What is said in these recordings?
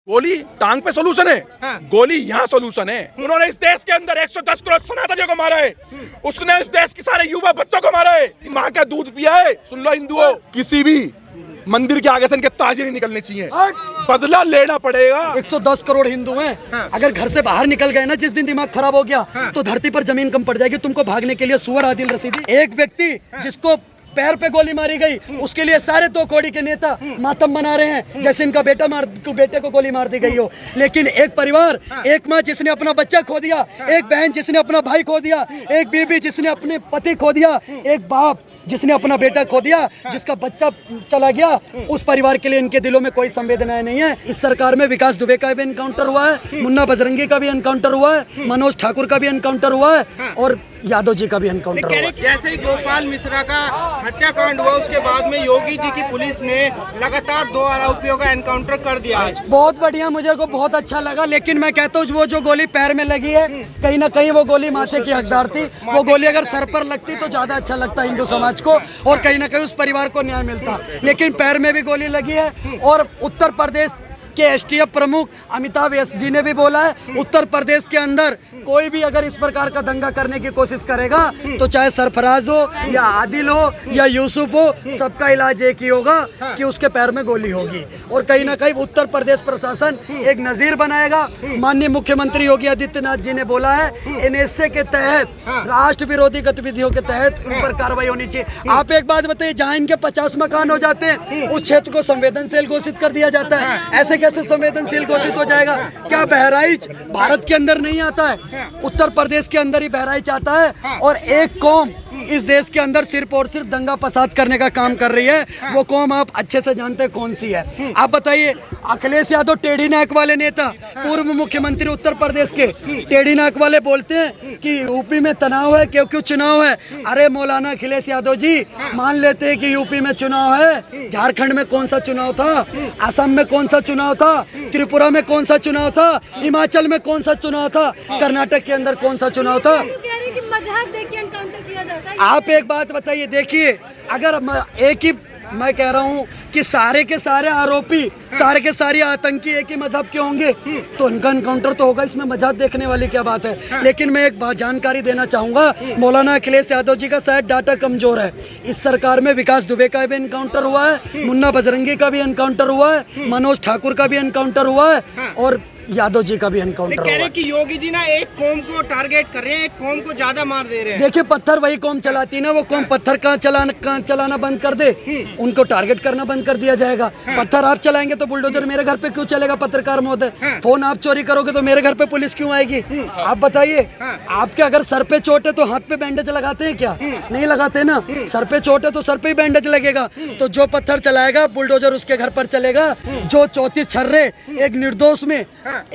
गोली टांग पे सोल्यूशन है। गोली यहाँ सोल्यूशन है। उन्होंने इस देश के अंदर 110 करोड़ सनातनियों को मारा है। उसने इस देश के सारे युवा बच्चों को मारा है। माँ का दूध पिया है। सुन लो हिंदुओं, किसी भी मंदिर के आगे से इनके ताजे नहीं निकलने चाहिए। बदला लेना पड़ेगा। 110 करोड़ हिंदू हैं। अगर घर से बाहर निकल गए ना जिस दिन दिमाग खराब हो गया तो धरती पर जमीन कम पड़ जाएगी। तुमको भागने के लिए सुअर आदिल रसीदी। एक व्यक्ति जिसको पैर पे गोली मारी गई उसके लिए सारे 2 कौड़ी के नेता मातम मना रहे हैं जैसे इनका बेटे को गोली मार दी गई हो। लेकिन एक परिवार, एक माँ जिसने अपना बच्चा खो दिया, एक बहन जिसने अपना भाई खो दिया, एक बीबी जिसने अपने पति खो दिया, एक बाप जिसने अपना बेटा खो दिया, जिसका बच्चा चला गया, उस परिवार के लिए इनके दिलों में कोई संवेदनाएं नहीं है। इस सरकार में विकास दुबे का भी एनकाउंटर हुआ है, मुन्ना बजरंगी का भी एनकाउंटर हुआ है, मनोज ठाकुर का भी एनकाउंटर हुआ है और यादव जी का भी एनकाउंटर हुआ है। जैसे ही गोपाल मिश्रा का हत्याकांड हुआ उसके बाद में योगी जी की पुलिस ने लगातार 2 आरोपियों का एनकाउंटर कर दिया। बहुत बढ़िया, मुझे को बहुत अच्छा लगा। लेकिन मैं कहता हूँ वो जो गोली पैर में लगी है कहीं ना कहीं वो गोली माथे की हकदार थी। वो गोली अगर सर पर लगती तो ज्यादा अच्छा लगता हिंदू समाज को और कहीं ना कहीं उस परिवार को न्याय मिलता। लेकिन पैर में भी गोली लगी है और उत्तर प्रदेश के एसटीएफ प्रमुख अमिताभ एस जी ने भी बोला है उत्तर प्रदेश के अंदर कोई भी अगर इस प्रकार का दंगा करने की कोशिश करेगा तो चाहे सरफराज हो या आदिल हो या यूसुफ हो, सबका इलाज एक ही होगा कि उसके पैर में गोली होगी। और कहीं ना कहीं उत्तर प्रदेश प्रशासन एक नजीर बनाएगा। माननीय मुख्यमंत्री योगी आदित्यनाथ जी ने बोला है एनएसए के तहत, राष्ट्र विरोधी गतिविधियों के तहत उन पर कार्रवाई होनी चाहिए। आप एक बात बताइए, जहाँ इनके 50 मकान हो जाते हैं उस क्षेत्र को संवेदनशील घोषित कर दिया जाता है। ऐसे कैसे संवेदनशील घोषित हो जाएगा? क्या बहराइच भारत के अंदर नहीं आता है? उत्तर प्रदेश के अंदर ही बहराइच आता है। और एक कौम इस देश के अंदर सिर्फ और सिर्फ दंगा फसाद करने का काम कर रही है। वो कौम आप अच्छे से जानते हैं कौन सी है। आप बताइए, अखिलेश यादव टेढ़ी नाक वाले नेता, पूर्व मुख्यमंत्री उत्तर प्रदेश के, टेढ़ी नाक वाले बोलते हैं कि यूपी में तनाव है क्योंकि चुनाव है। अरे मौलाना अखिलेश यादव जी, मान लेते हैं कि यूपी में चुनाव है, झारखंड में कौन सा चुनाव था, असम में कौन सा चुनाव था, त्रिपुरा में कौन सा चुनाव था, हिमाचल में कौन सा चुनाव था, कर्नाटक के अंदर कौन सा चुनाव था? आप एक बात बताइए, देखिए अगर एक ही मैं कह रहा हूँ कि सारे के सारे आरोपी, सारे के सारे आतंकी एक ही मजहब के होंगे तो उनका एनकाउंटर तो होगा। इसमें मजाक देखने वाली क्या बात है? लेकिन मैं एक बात जानकारी देना चाहूंगा, मौलाना अखिलेश यादव जी का शायद डाटा कमजोर है। इस सरकार में विकास दुबे का भी एनकाउंटर हुआ है, मुन्ना बजरंगी का भी एनकाउंटर हुआ है, मनोज ठाकुर का भी एनकाउंटर हुआ है और यादव जी का भी एनकाउंटर कह रहे हैं कि योगी जी ना एक कौम को टारगेट कर रहे हैं, एक कौम को ज्यादा मार दे रहे हैं। देखिए, पत्थर वही कौम चलाती है ना, वो कौम पत्थर कहाँ चलाना बंद कर दे, उनको टारगेट करना बंद कर दिया जाएगा। पत्थर आप चलाएंगे तो बुलडोजर मेरे घर पे क्यों चलेगा? पत्रकार महोदय, फोन आप चोरी करोगे तो मेरे घर पे पुलिस क्यों आएगी? आप बताइए, आपके अगर सर पे चोट है तो हाथ पे बैंडेज लगाते हैं क्या? नहीं लगाते ना। सर पे चोट है तो सर पे ही बैंडेज लगेगा। तो जो पत्थर चलाएगा बुलडोजर उसके घर पर चलेगा। जो 34 छर्रे एक निर्दोष में,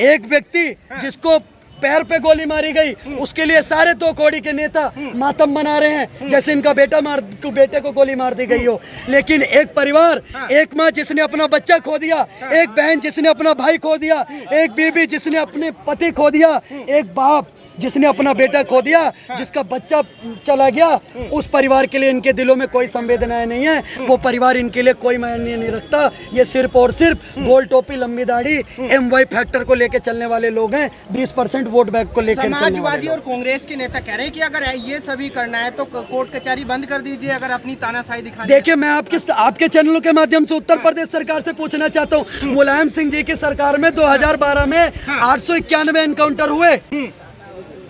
एक व्यक्ति जिसको पैर पे गोली मारी गई उसके लिए सारे 2 कौड़ी के नेता मातम मना रहे हैं जैसे इनका बेटे को गोली मार दी गई हो। लेकिन एक परिवार, एक माँ जिसने अपना बच्चा खो दिया, एक बहन जिसने अपना भाई खो दिया, एक बीबी जिसने अपने पति खो दिया, एक बाप जिसने अपना बेटा खो दिया, जिसका बच्चा चला गया, उस परिवार के लिए इनके दिलों में कोई संवेदनाएं नहीं है। वो परिवार इनके लिए कोई मायने नहीं रखता। ये सिर्फ और सिर्फ गोल टोपी, लंबी दाढ़ी, MY फैक्टर को लेके चलने वाले लोग हैं। 20% वोट बैंक को लेकर समाजवादी और कांग्रेस के नेता कह रहे हैं कि अगर ये सभी करना है तो कोर्ट कचहरी बंद कर दीजिए अगर अपनी तानाशाही दिखानी। देखिए, मैं आपके चैनलों के माध्यम से उत्तर प्रदेश सरकार से पूछना चाहता हूँ, मुलायम सिंह जी की सरकार में 2012 में 891 एनकाउंटर हुए।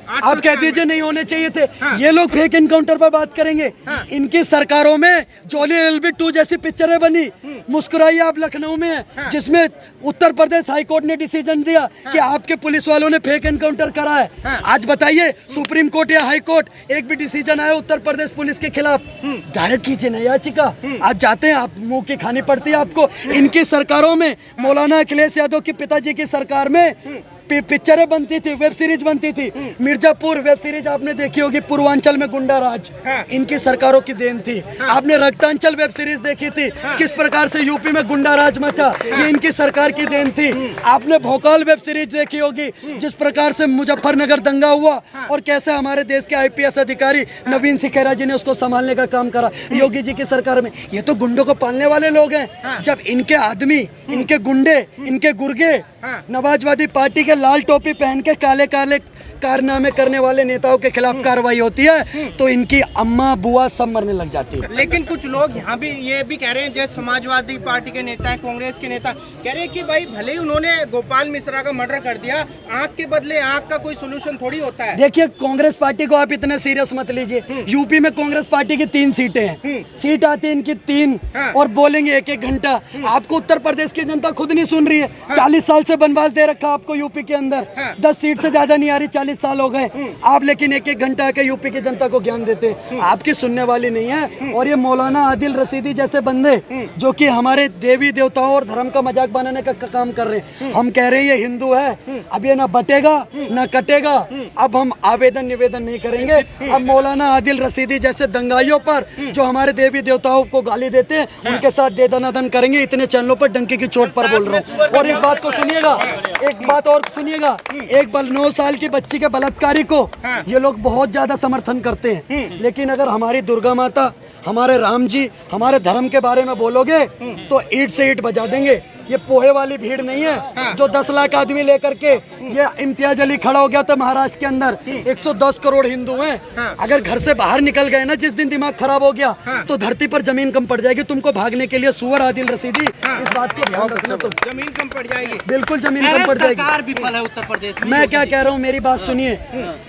आप कह दीजिए नहीं होने चाहिए थे। ये लोग फेक एनकाउंटर पर बात करेंगे। इनकी सरकारों में जोली LB2 जैसी पिक्चरें बनी। मुस्कुराइए, आप लखनऊ में हैं जिसमें उत्तर प्रदेश हाई कोर्ट ने डिसीजन दिया कि आपके पुलिस वालों ने फेक एनकाउंटर करा है। आज बताइए, सुप्रीम कोर्ट या हाई कोर्ट एक भी डिसीजन आया उत्तर प्रदेश पुलिस के खिलाफ, दायर कीजिए ना याचिका। आज जाते हैं, आप मुंह की खानी पड़ती है आपको। इनकी सरकारों में, मौलाना अखिलेश यादव के पिताजी की सरकार में पिक्चरें बनती थी, वेब सीरीज बनती थी। मिर्जापुर वेब सीरीज आपने देखी होगी, पूर्वांचल में गुंडा राज, इनकी सरकारों की देन थी। आपने रक्तांचल वेब सीरीज देखी थी, किस प्रकार से यूपी में गुंडा राज मचा, ये इनकी सरकार की देन थी। आपने भोकाल वेब सीरीज देखी होगी, जिस प्रकार से मुजफ्फरनगर दंगा हुआ और कैसे हमारे देश के IPS अधिकारी नवीन सिखेरा जी ने उसको संभालने का काम करा योगी जी की सरकार में। ये तो गुंडों को पालने वाले लोग हैं। जब इनके आदमी, इनके गुंडे, इनके गुर्गे समाजवादी पार्टी के लाल टोपी पहन के काले काले कारनामे करने वाले नेताओं के खिलाफ कार्रवाई होती है तो इनकी अम्मा बुआ सब मरने लग जाती है। लेकिन कुछ लोग यहाँ भी ये भी कह रहे हैं, जैसे समाजवादी पार्टी के नेता हैं, कांग्रेस के नेता कह रहे हैं कि भाई भले ही उन्होंने गोपाल मिश्रा का मर्डर कर दिया, आंख के बदले आंख का कोई सोल्यूशन थोड़ी होता है। देखिए, कांग्रेस पार्टी को आप इतना सीरियस मत लीजिए। यूपी में कांग्रेस पार्टी की 3 सीटें हैं, सीट आती है इनकी 3 और बोलेंगे 1-1 घंटा। आपको उत्तर प्रदेश की जनता खुद नहीं सुन रही है। 40 साल से वनवास दे रखा आपको यूपी के अंदर, 10 सीट से ज्यादा नहीं आ रही, 40 साल हो गए आप, लेकिन 1-1 घंटा के यूपी की जनता को ज्ञान देते हैं। आपकी सुनने वाली नहीं है। और ये मौलाना आदिल रशीदी जैसे बंदे जो कि हमारे देवी देवताओं और धर्म का मजाक बनाने का काम कर रहे हैं। हम कह रहे हैं ये हिंदू है, अब ये ना बटेगा ना कटेगा। अब हम आवेदन निवेदन नहीं करेंगे। अब मौलाना आदिल रशीदी जैसे दंगाइयों पर जो हमारे देवी देवताओं को गाली देते हैं उनके साथ दे दनादन करेंगे। इतने चैनलों पर डंके की चोट पर बोल रहा हूँ। और इस बात को सुनिएगा, एक बात और सुनिएगा, एक 9 साल की बच्ची के बलात्कारी को ये लोग बहुत ज्यादा समर्थन करते हैं, लेकिन अगर हमारी दुर्गा माता, हमारे राम जी, हमारे धर्म के बारे में बोलोगे तो ईंट से ईंट बजा देंगे। ये पोहे वाली भीड़ नहीं है जो 10 लाख आदमी लेकर के ये इम्तियाज अली खड़ा हो गया था महाराष्ट्र के अंदर। 110 करोड़ हिंदू हैं। अगर घर से बाहर निकल गए ना, जिस दिन दिमाग खराब हो गया तो धरती पर जमीन कम पड़ जाएगी तुमको भागने के लिए। सुअर आदिल रशीदी, इस बात को ध्यान रखना। तो जमीन कम पड़ जाएगी, बिल्कुल जमीन कम पड़ जाएगी। सरकार विफल है उत्तर प्रदेश में। मैं क्या कह रहा हूँ, मेरी बात सुनिए।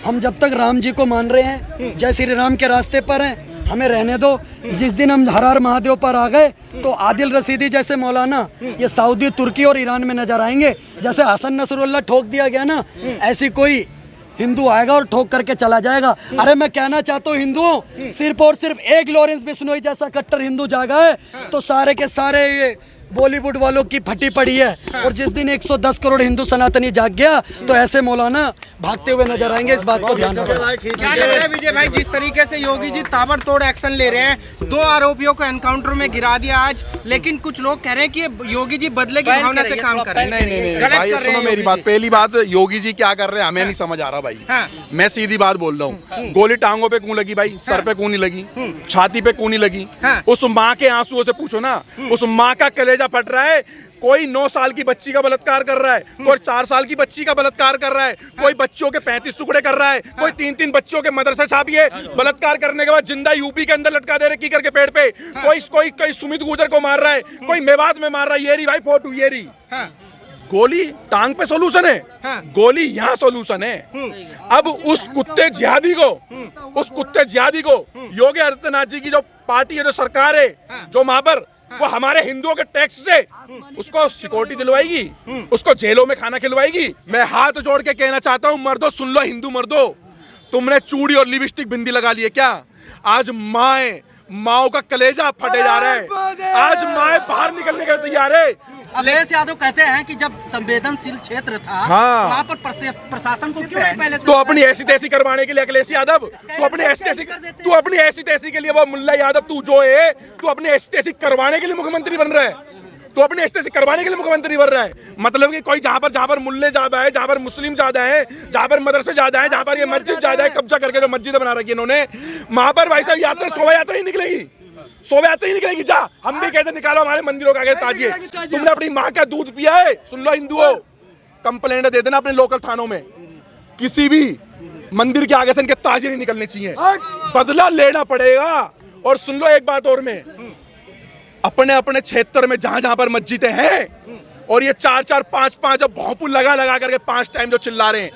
हम जब तक राम जी को मान रहे हैं, जय श्री राम के रास्ते पर हैं, हमें रहने दो। जिस दिन हम हर हर महादेव पर आ गए तो आदिल रशीदी जैसे मौलाना ये सऊदी, तुर्की और ईरान में नजर आएंगे। जैसे हसन नसरुल्लाह ठोक दिया गया ना, ऐसी कोई हिंदू आएगा और ठोक करके चला जाएगा। अरे मैं कहना चाहता हूँ, हिंदुओं, सिर्फ और सिर्फ एक लॉरेंस बिश्नोई जैसा कट्टर हिंदू जागा है तो सारे के सारे ये बॉलीवुड वालों की फटी पड़ी है। और जिस दिन 110 करोड़ हिंदू सनातनी जाग गया तो ऐसे मौलाना भागते हुए नजर आएंगे। इस बात को ध्यान रखना। क्या लग रहा है विजय भाई, जिस तरीके से योगी जी ताबड़तोड़ एक्शन ले रहे हैं, 2 आरोपियों को एनकाउंटर में गिरा दिया आज, लेकिन कुछ लोग कह रहे हैं कि योगी जी बदले की भावना से काम कर रहे हैं। नहीं गलत भाई, कर रहे सुनो हैं मेरी बात। पहली बात, योगी जी क्या कर रहे हैं हमें नहीं समझ आ रहा भाई। मैं सीधी बात बोल रहा हूँ, गोली टांगों पे क्यों लगी भाई? सर पे क्यों नहीं लगी? छाती पे क्यों नहीं लगी? उस माँ के आंसुओं से पूछो ना। उस माँ का कलेजा फट रहा है। कोई 9 साल की बच्ची का बलात्कार कर रहा है, कोई 4 साल की बच्ची का बलात्कार कर रहा है, कोई बच्चों के 35 टुकड़े कर रहा है, कोई 3-3 बच्चों के मदरसा छापिए, बलात्कार करने के बाद जिंदा यूपी के अंदर लटका दे रहे की करके पेड़ पे। कोई सुमित गुर्जर को मार रहा है, कोई मेवात में मार रहा है। ये रही भाई फोटो, ये रही। गोली टांग पे सोल्यूशन है, गोली यहाँ सोल्यूशन है। अब उस कुत्ते जिहादी को योगी आदित्यनाथ जी की जो पार्टी है, जो सरकार है, जो महाबर, वो हमारे हिंदुओं के टैक्स से उसको सिक्योरिटी दिलवाएगी, उसको जेलों में खाना खिलवाएगी। मैं हाथ जोड़ के कहना चाहता हूँ, मर्दो सुन लो, हिंदू मर्दो, तुमने चूड़ी और लिपस्टिक बिंदी लगा ली है क्या? आज माओ का कलेजा फटे जा रहा है। आज माए बाहर निकलने के तैयार है। अखिलेश यादव कहते हैं कि जब संवेदनशील क्षेत्र था वहाँ पर प्रशासन को क्यों नहीं पहले तो अपनी ऐसी तैसी करवाने के लिए अखिलेश यादव, तू अपनी ऐसी तैसी के लिए, वो मुल्ला यादव तू जो है, तू अपनी ऐसी तैसी करवाने के लिए मुख्यमंत्री बन रहा है। तो अपने ऐसे करवाने के लिए मुख्यमंत्री बन रहा है। मतलब कि कोई जहाँ पर मुल्ले ज्यादा है, जहाँ पर मुस्लिम ज्यादा है, जहाँ पर मदरसे ज्यादा है, जहाँ पर ये मस्जिद ज्यादा है, कब्जा करके जो मस्जिद बना रखी है इन्होंने, वहां पर भाई साहब यात्रा, शोभा यात्रा ही निकलेगी, शोभा यात्रा ही निकलेगी। जा, हम भी कहते निकालो हमारे मंदिरों का आगे ताजिए। तुमने अपनी माँ का दूध पिया है, सुन लो हिंदुओं, कंप्लेंट दे देना अपने लोकल थानों में। किसी भी मंदिर के आगे से इनके ताजिए नहीं निकलने चाहिए, बदला लेना पड़ेगा। और सुन लो एक बात और, में अपने अपने क्षेत्र में जहां पर मस्जिदें हैं और ये 4-4, 5-5 अब भौंपू लगा करके 5 टाइम जो चिल्ला रहे हैं,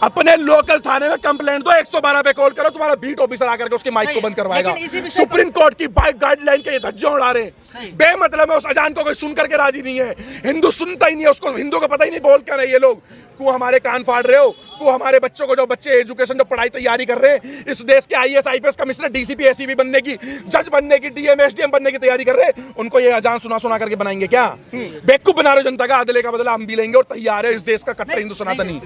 अपने लोकल थाने में कंप्लेंट दो, 112 पे कॉल करो, तुम्हारा बीट ऑफिसर आकर के उसके माइक को बंद करवाएगा। सुप्रीम कोर्ट की गाइडलाइन के ये धज्जियां उड़ा रहे हैं बेमतलब है। उस अजान को कोई सुन करके राजी नहीं है, हिंदू सुनता ही नहीं है उसको, हिंदू को पता ही नहीं बोल क्या रहे ये लोग। क्यों हमारे कान फाड़ रहे हो? क्यों हमारे बच्चों को, जो बच्चे एजुकेशन, जो पढ़ाई तैयारी कर रहे हैं, इस देश के IAS IPS commissioner, DCP ACP बनने की, जज बनने की, DM SDM बनने की तैयारी कर रहे हैं, उनको ये अजान सुना करके बनाएंगे क्या? बेवकूफ बना रहे जनता का। आदले का बदला हम भी लेंगे और तैयार है इस देश का कट्टर हिंदू सनातनी।